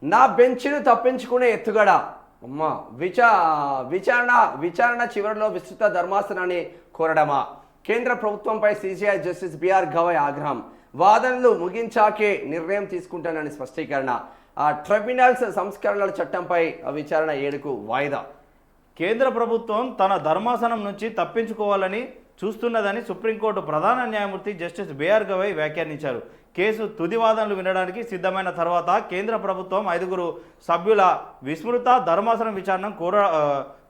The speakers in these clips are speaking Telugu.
నా బెంచ్ను తప్పించుకునే ఎత్తుగడ అమ్మ విచారణ చివరిలో విస్తృత ధర్మాసనాన్ని కోరడమా? కేంద్ర ప్రభుత్వంపై సిజేఐ జస్టిస్ బిఆర్ గవాయ్ ఆగ్రహం. వాదనలు ముగించాకే నిర్ణయం తీసుకుంటానని స్పష్టీకరణ. ట్రిబ్యునల్స్ సంస్కరణల చట్టంపై విచారణ 7కు వాయిదా. కేంద్ర ప్రభుత్వం తన ధర్మాసనం నుంచి తప్పించుకోవాలని చూస్తున్నదని సుప్రీంకోర్టు ప్రధాన న్యాయమూర్తి జస్టిస్ బిఆర్ గవాయ్ వ్యాఖ్యానించారు. కేసు తుది వాదనలు వినడానికి సిద్ధమైన తర్వాత కేంద్ర ప్రభుత్వం 5 సభ్యుల విస్తృత ధర్మాసనం విచారణ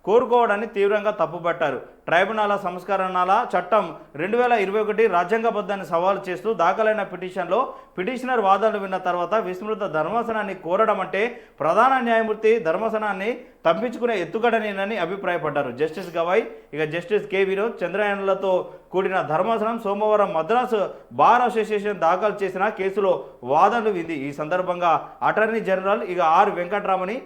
కోరుకోవడాన్ని తీవ్రంగా తప్పుపట్టారు. ట్రైబ్యునల్ సంస్కరణల చట్టం 2021 రాజ్యాంగబద్ధాన్ని సవాలు చేస్తూ దాఖలైన పిటిషన్లో పిటిషనర్ వాదనలు విన్న తర్వాత విస్తృత ధర్మాసనాన్ని కోరడం అంటే ప్రధాన న్యాయమూర్తి ధర్మాసనాన్ని తప్పించుకునే ఎత్తుగడనేనని అభిప్రాయపడ్డారు జస్టిస్ గవాయ్. ఇక జస్టిస్ కె వినోద్ చంద్రయానులతో కూడిన ధర్మాసనం సోమవారం మద్రాసు బార్ అసోసియేషన్ దాఖలు చేసిన కేసులో వాదనలు వింది. ఈ సందర్భంగా అటార్నీ జనరల్ ఆర్ వెంకట్రామని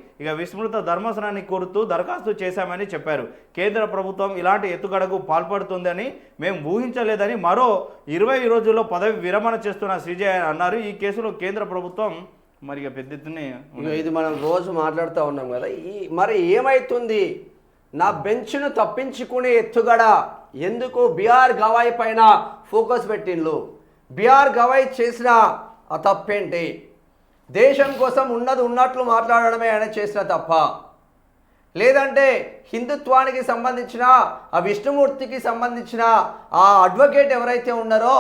విస్తృత ధర్మాసనాన్ని కోరుతూ దరఖాస్తు చేశామని చెప్పారు. కేంద్ర ప్రభుత్వం ఇలాంటి ఎత్తుగడకు పాల్పడుతుందని మేము ఊహించలేదని మరో 20 రోజుల్లో పదవి విరమణ చేస్తున్న సిజేఐ అన్నారు. ఈ కేసులో కేంద్ర ప్రభుత్వం మరి పెద్ద ఎత్తున ఇది మనం రోజు మాట్లాడుతూ ఉన్నాం కదా, మరి ఏమైతుంది? నా బెంచ్ను తప్పించుకునే ఎత్తుగడ ఎందుకు బిఆర్ గవాయ్ పైన ఫోకస్ పెట్టిండ్లు? బిఆర్ గవాయ్ చేసిన ఆ తప్పేంటి? దేశం కోసం ఉన్నట్లు మాట్లాడడమే ఆయన చేసిన తప్ప, లేదంటే హిందుత్వానికి సంబంధించిన ఆ విష్ణుమూర్తికి సంబంధించిన ఆ అడ్వకేట్ ఎవరైతే ఉన్నారో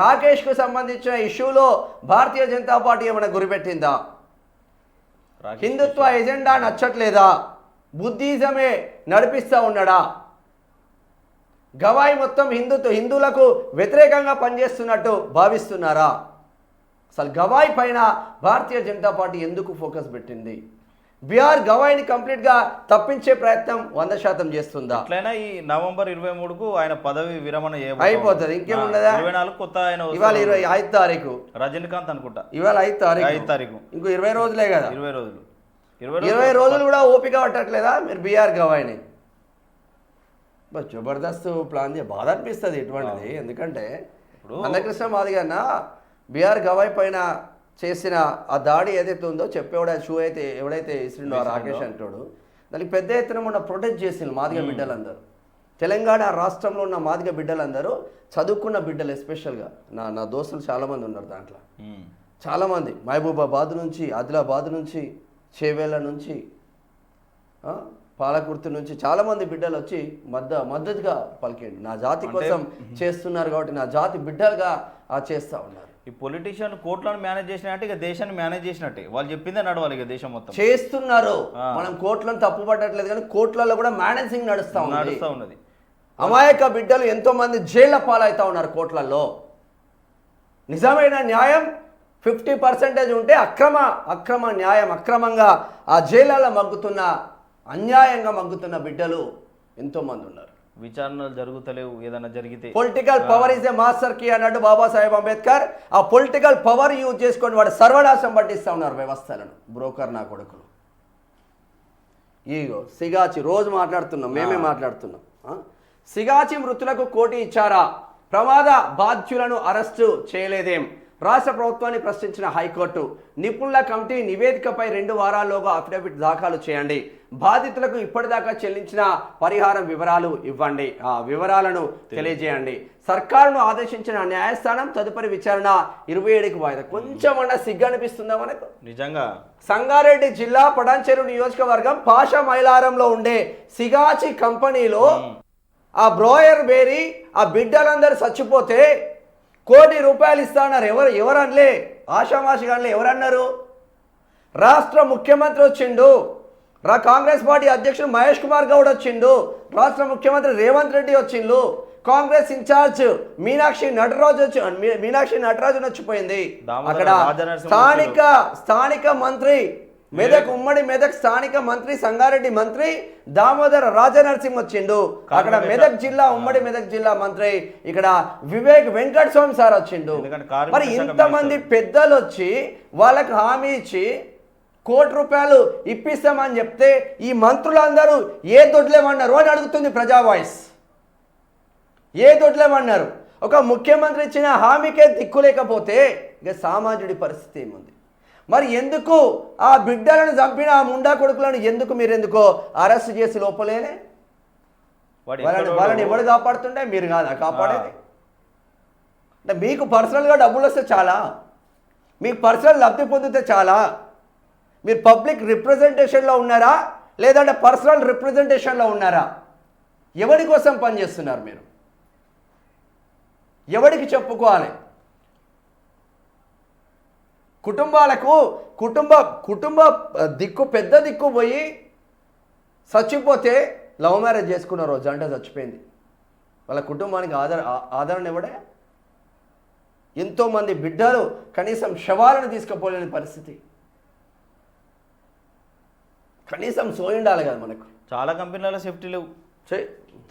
రాకేష్కు సంబంధించిన ఇష్యూలో భారతీయ జనతా పార్టీ ఏమైనా గురిపెట్టిందా? హిందుత్వ ఎజెండా నచ్చట్లేదా? బుద్ధిజమే నడిపిస్తూ ఉన్నాడా? గవాయ్ మొత్తం హిందువులకు వ్యతిరేకంగా పనిచేస్తున్నట్టు భావిస్తున్నారా? అసలు గవాయ్ పైన భారతీయ జనతా పార్టీ ఎందుకు ఫోకస్ పెట్టింది? బిఆర్ గవాయ్ని కంప్లీట్గా తప్పించే ప్రయత్నం 100% చేస్తుందా? అట్లయినా ఈ నవంబర్ 23కు ఆయన పదవి విరమణ అయిపోతుంది. ఇంకేమున్నదా? 24 కొత్త ఆయన ఇవాళ 25 తారీఖు రజనీకాంత్ అనుకుంటా. ఇవాళ 5 తారీఖు. ఇంకో 20 రోజులే కదా. 20 రోజులు కూడా ఓపిక పట్టట్లేదా మీరు బిఆర్ గవాయ్ని? జబర్దస్త్ ప్లాన్ బాధ అనిపిస్తుంది ఇటువంటిది. ఎందుకంటే మందకృష్ణ మాదిగ బిఆర్ గవాయ్ పైన చేసిన ఆ దాడి ఏదైతే ఉందో చెప్పేవాడు షూ అయితే ఎవడైతే ఇస్తుండో రాకేష్ అంటాడు, దానికి పెద్ద ఎత్తున మొన్న ప్రొటెక్ట్ చేసిండు మాదిగ బిడ్డలందరూ. తెలంగాణ రాష్ట్రంలో ఉన్న మాదిగ బిడ్డలందరూ చదువుకున్న బిడ్డలు. ఎస్పెషల్గా నా దోస్తులు చాలామంది ఉన్నారు దాంట్లో. చాలామంది మహబూబాబాద్ నుంచి, ఆదిలాబాద్ నుంచి, చేవేళ్ళ నుంచి, పాలకుర్తి నుంచి చాలామంది బిడ్డలు వచ్చి మద్దతుగా పలికేయండి. నా జాతి కోసం చేస్తున్నారు కాబట్టి నా జాతి బిడ్డలుగా చేస్తూ ఉన్నారు. ఈ పొలిటీషియన్ కోట్లను మేనేజ్ చేసినట్టే ఇక దేశాన్ని మేనేజ్ చేసినట్టే, వాళ్ళు చెప్పిందే నడవాలి. ఇక దేశం మొత్తం చేస్తున్నారు. మనం కోట్లను తప్పు పట్టట్లేదు కానీ కోట్లలో కూడా మేనేజింగ్ నడుస్తూ ఉన్నది. అమాయక బిడ్డలు ఎంతో మంది జైళ్ల పాలవుతా ఉన్నారు కోట్లలో. నిజమైన న్యాయం 50% ఉంటే అక్రమ న్యాయం అక్రమంగా ఆ జైళ్ళలో మగ్గుతున్న, అన్యాయంగా మగ్గుతున్న బిడ్డలు ఎంతో మంది ఉన్నారు. విచారణలు జరుగుతలేవు. ఏదైనా జరిగితే political power is a master key అన్నాడు బాబాసాహెబ్ అంబేద్కర్. ఆ పొలిటికల్ పవర్ యూజ్ చేసుకొని వాడు సర్వనాశం పట్టిస్తూ ఉన్నారు వ్యవస్థలను. బ్రోకర్ నా కొడుకులు. ఈగో సిగాచి రోజు మాట్లాడుతున్నాం, మేమే మాట్లాడుతున్నాం. సిగాచి మృతులకు కోటి ఇచ్చారా? ప్రమాద బాధ్యులను అరెస్టు చేయలేదేం? రాష్ట్ర ప్రభుత్వాన్ని ప్రశ్నించిన హైకోర్టు. నిపుణుల కమిటీ నివేదికపై 2 వారాల్లోగా అఫిడవిట్ దాఖలు చేయండి. బాధితులకు ఇప్పటిదాకా చెల్లించిన పరిహారం వివరాలు ఇవ్వండి. ఆ వివరాలను తెలియజేయండి. సర్కారును ఆదేశించిన న్యాయస్థానం తదుపరి విచారణ 27కి వాయిదా. కొంచెమన్నా సిగ్గు అనిపిస్తుందా మనకు? నిజంగా సంగారెడ్డి జిల్లా పటాన్చెరు నియోజకవర్గం పాషా మైలారంలో ఉండే సిగాచి కంపెనీలో ఆ బ్రోయర్ బేరీ ఆ బిడ్డలందరూ చచ్చిపోతే ₹1 కోటి ఇస్తాన్నారు. ఎవరనలే, ఆషామాషిగానలే. ఎవరన్నారు? రాష్ట్ర ముఖ్యమంత్రి వచ్చిండు, కాంగ్రెస్ పార్టీ అధ్యక్షుడు మహేష్ కుమార్ గౌడ్ వచ్చిండు, రాష్ట్ర ముఖ్యమంత్రి రేవంత్ రెడ్డి వచ్చిండు, కాంగ్రెస్ ఇన్ఛార్జ్ మీనాక్షి నటరాజన్ వచ్చిపోయింది. అక్కడ స్థానిక మంత్రి మెదక్, ఉమ్మడి మెదక్ స్థానిక మంత్రి, సంగారెడ్డి మంత్రి దామోదర రాజనరసింహ వచ్చిండు. అక్కడ మెదక్ జిల్లా, ఉమ్మడి మెదక్ జిల్లా మంత్రి ఇక్కడ వివేక్ వెంకట స్వామి సార్ వచ్చిండు. మరి ఇంతమంది పెద్దలు వచ్చి వాళ్ళకి హామీ ఇచ్చి ₹1 కోటి ఇప్పిస్తామని చెప్తే ఈ మంత్రులందరూ ఏ దొడ్లేమన్నారు అని అడుగుతుంది ప్రజా వాయిస్. ఏ దొడ్లేమన్నారు? ఒక ముఖ్యమంత్రి ఇచ్చిన హామీకే దిక్కు లేకపోతే ఇక సామాన్యుడి పరిస్థితి ఏముంది? మరి ఎందుకు ఆ బిడ్డలను చంపిన ఆ ముండా కొడుకులను మీరు ఎందుకో అరెస్ట్ చేసి లోపలేనే? వాళ్ళని ఎవడు కాపాడుతుండే? మీరు కాదా కాపాడేది? అంటే మీకు పర్సనల్గా డబ్బులు వస్తే చాలా, మీకు పర్సనల్ లబ్ధి పొందితే చాలా. మీరు పబ్లిక్ రిప్రజెంటేషన్లో ఉన్నారా లేదంటే పర్సనల్ రిప్రజెంటేషన్లో ఉన్నారా? ఎవరి కోసం పనిచేస్తున్నారు మీరు? ఎవరికి చెప్పుకోవాలి? కుటుంబాలకు కుటుంబ దిక్కు పెద్ద దిక్కు పోయి చచ్చిపోతే లవ్ మ్యారేజ్ చేసుకున్న రోజు అంటే చచ్చిపోయింది, వాళ్ళ కుటుంబానికి ఆదరణ ఇవ్వడే? ఎంతోమంది బిడ్డలు కనీసం శవాలను తీసుకుపోలేని పరిస్థితి. కనీసం సోయి ఉండాలి కదా మనకు. చాలా కంపెనీల సేఫ్టీ లేవు.